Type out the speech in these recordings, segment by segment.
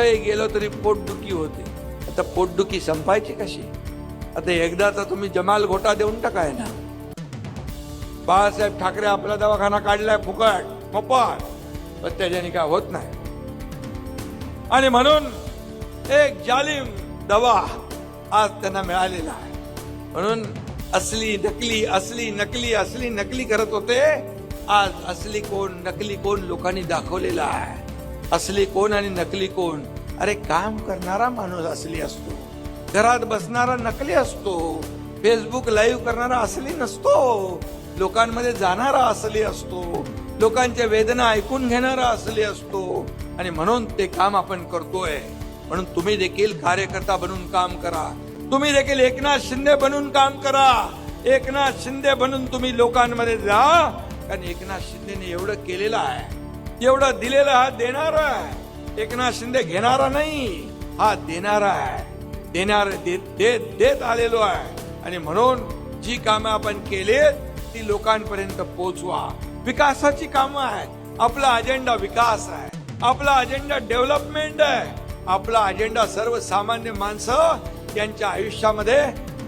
कुठेही गेलो तरी पोटदुखी होते. आता पोटदुखी संपायची कशी? आता एकदाचा तुम्ही जमाल घोटा देऊन टाकाय ना. बाळासाहेब ठाकरे आपला दवाखाना काढलाय फुकट मोफत, पण त्याच्याने काय होत नाही. आणि म्हणून एक जालिम दवा आज त्यांना मिळालेला आहे. म्हणून असली नकली, असली नकली, असली नकली करत होते. आज असली कोण नकली कोण लोकांनी दाखवलेला आहे. असली कोण आणि नकली कोण? अरे काम करणारा माणूस असली असतो, घरात बसणारा नकली असतो, फेसबुक लाईव्ह करणारा असली नसतो, लोकांमध्ये जाणारा असली असतो, लोकांच्या वेदना ऐकून घेणारा असली असतो. आणि म्हणून ते काम आपण करतोय. म्हणून तुम्ही देखील कार्यकर्ता बनून काम करा. तुम्ही देखील एकनाथ शिंदे बनून काम करा. एकनाथ शिंदे बनून तुम्ही लोकांमध्ये जा. कारण एकनाथ शिंदेने एवढं केलेलं आहे, एवढं दिलेलं हा देणारा आहे. एकनाथ शिंदे घेणारा नाही, हा देणारा आहे. देणार देत आलेलो आहे. आणि म्हणून जी कामं आपण केलीत ती लोकांपर्यंत पोहोचवा. विकासाची कामं आहेत. आपला अजेंडा विकास आहे, आपला अजेंडा डेव्हलपमेंट आहे, आपला अजेंडा सर्वसामान्य माणसं यांच्या आयुष्यामध्ये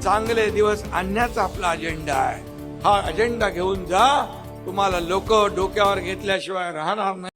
चांगले दिवस आणण्याचा आपला अजेंडा आहे. हा अजेंडा घेऊन जा. तुम्हाला लोक डोक्यावर घेतल्याशिवाय राहणार नाही.